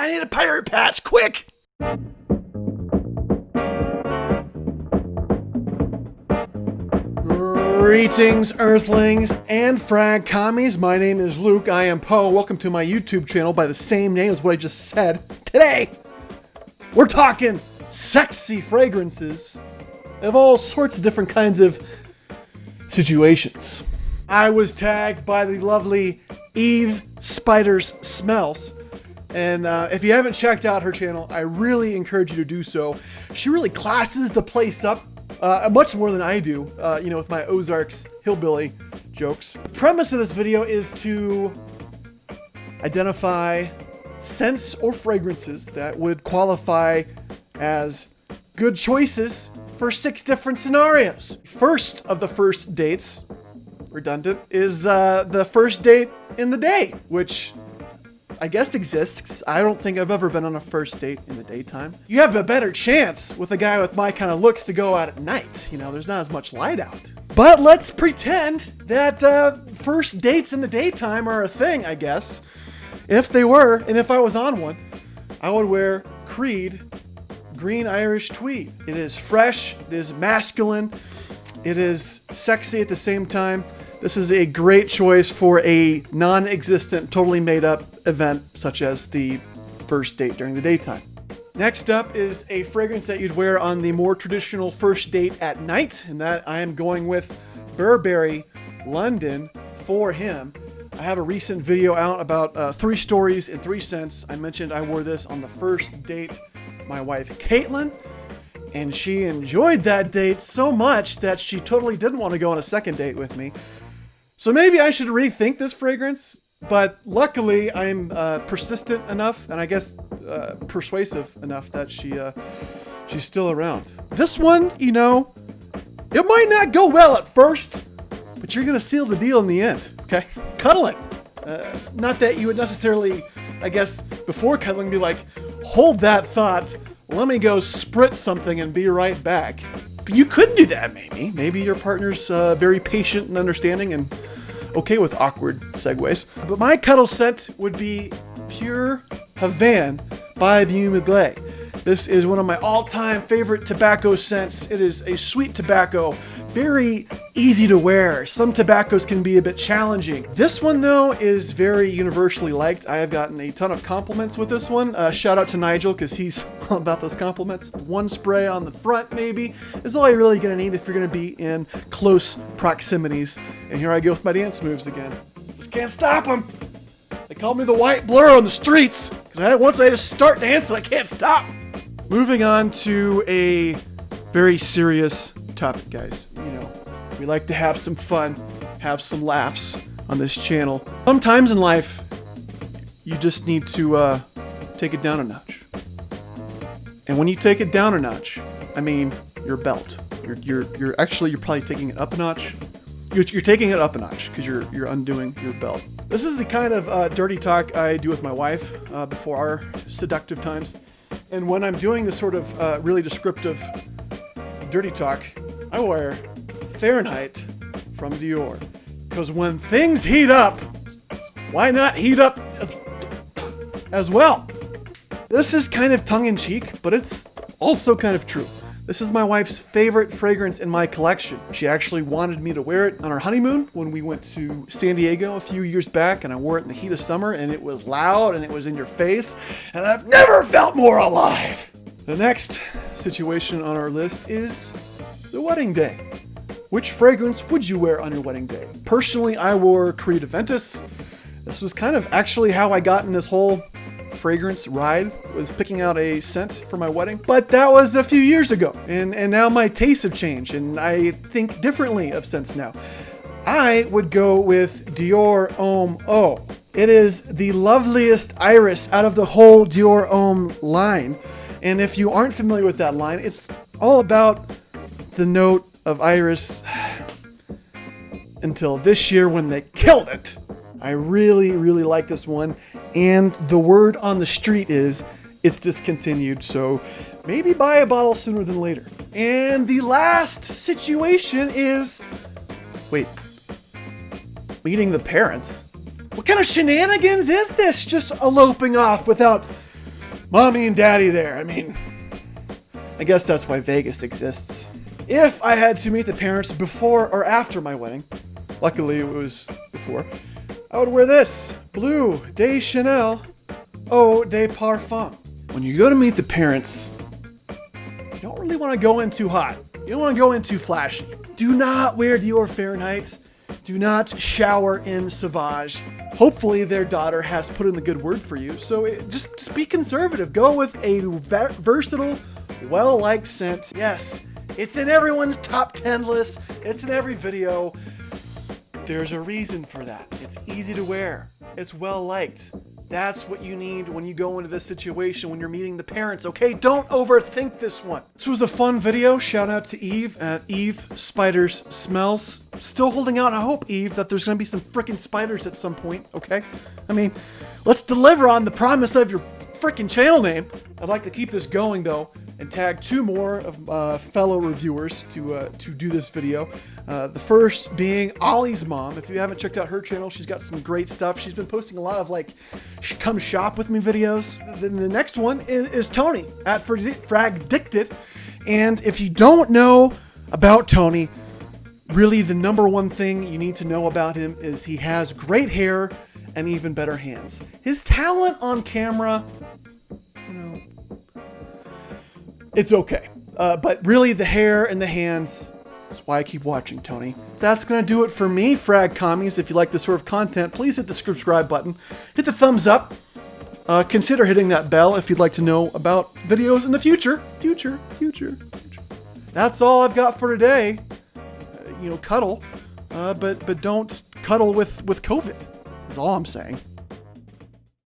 I need a pirate patch, quick! Greetings, Earthlings and Frag Commies. My name is Luke. I am Poe. Welcome to my YouTube channel by the same name as what I just said. Today, we're talking sexy fragrances of all sorts of different kinds of situations. I was tagged by the lovely Yve Spiders Smells. And if you haven't checked out her channel, I really encourage you to do so. She really classes the place up much more than I do, with my Ozarks hillbilly jokes. The premise of this video is to identify scents or fragrances that would qualify as good choices for 6 different scenarios. First of the first dates, redundant, is the first date in the day, which I guess exists. I don't think I've ever been on a first date in the daytime. You have a better chance with a guy with my kind of looks to go out at night. There's not as much light out. But let's pretend that first dates in the daytime are a thing, I guess. If they were, and if I was on one, I would wear Creed Green Irish Tweed. It is fresh, it is masculine, it is sexy at the same time. This is a great choice for a non-existent, totally made up event such as the first date during the daytime. Next up is a fragrance that you'd wear on the more traditional first date at night, and that I am going with Burberry London for him. I have a recent video out about 3 stories and 3 scents. I mentioned I wore this on the first date with my wife, Caitlin, and she enjoyed that date so much that she totally didn't want to go on a second date with me. So maybe I should rethink this fragrance, but luckily I'm persistent enough and I guess persuasive enough that she's still around. This one, it might not go well at first, but you're gonna seal the deal in the end, okay? Cuddling. Not that you would necessarily, I guess, before cuddling be like, hold that thought, let me go spritz something and be right back. You could do that, maybe. Maybe your partner's very patient and understanding and okay with awkward segues. But my cuddle scent would be Pure Havane by Vanille. This is one of my all-time favorite tobacco scents. It is a sweet tobacco, very easy to wear. Some tobaccos can be a bit challenging. This one, though, is very universally liked. I have gotten a ton of compliments with this one. Shout out to Nigel, because he's all about those compliments. 1 spray on the front, maybe, is all you're really gonna need if you're gonna be in close proximities. And here I go with my dance moves again. Just can't stop them. They call me the white blur on the streets, because once I just start dancing, I can't stop. Moving on to a very serious topic, guys. We like to have some fun, have some laughs on this channel. Sometimes in life, you just need to take it down a notch. And when you take it down a notch, I mean your belt. You're probably taking it up a notch. You're taking it up a notch because you're undoing your belt. This is the kind of dirty talk I do with my wife before our seductive times. And when I'm doing this sort of really descriptive dirty talk, I wear Fahrenheit from Dior. Because when things heat up, why not heat up as well? This is kind of tongue-in-cheek, but it's also kind of true. This is my wife's favorite fragrance in my collection. She actually wanted me to wear it on our honeymoon when we went to San Diego a few years back, and I wore it in the heat of summer, and it was loud and it was in your face, and I've never felt more alive. The next situation on our list is the wedding day. Which fragrance would you wear on your wedding day? Personally, I wore Creed Aventus. This was kind of actually how I got in this whole fragrance ride, was picking out a scent for my wedding. But that was a few years ago, and now my tastes have changed, and I think differently of scents now. I would go with Dior Homme Eau. It is the loveliest iris out of the whole Dior Homme line. And if you aren't familiar with that line, it's all about the note of iris until this year when they killed it. I really, really like this one. And the word on the street is it's discontinued. So maybe buy a bottle sooner than later. And the last situation is, wait, meeting the parents? What kind of shenanigans is this? Just eloping off without mommy and daddy there. I mean, I guess that's why Vegas exists. If I had to meet the parents before or after my wedding, luckily it was before, I would wear this blue de Chanel eau de parfum. When you go to meet the parents, you don't really want to go in too hot. You don't want to go in too flashy. Do not wear Dior Fahrenheit. Do not shower in Sauvage. Hopefully their daughter has put in the good word for you. So just be conservative. Go with a versatile, well-liked scent. Yes, it's in everyone's top 10 list. It's in every video. There's a reason for that. It's easy to wear. It's well-liked. That's what you need when you go into this situation when you're meeting the parents, okay? Don't overthink this one. This was a fun video. Shout out to Yve at Yve Spiders Smells. Still holding out. I hope, Yve, that there's gonna be some freaking spiders at some point, okay? I mean, let's deliver on the promise of your freaking channel name. I'd like to keep this going though and tag 2 more of fellow reviewers to do this video. The first being Olliesmom. If you haven't checked out her channel, she's got some great stuff. She's been posting a lot of like come shop with me videos. Then the next one is Tony at Fragdicted. And if you don't know about Tony, really the number one thing you need to know about him is he has great hair and even better hands. His talent on camera, you know, it's okay. But really the hair and the hands, that's why I keep watching, Tony. That's gonna do it for me, Frag Commies. If you like this sort of content, please hit the subscribe button. Hit the thumbs up. Consider hitting that bell if you'd like to know about videos in the future. Future. That's all I've got for today. You know, cuddle. But don't cuddle with COVID, is all I'm saying.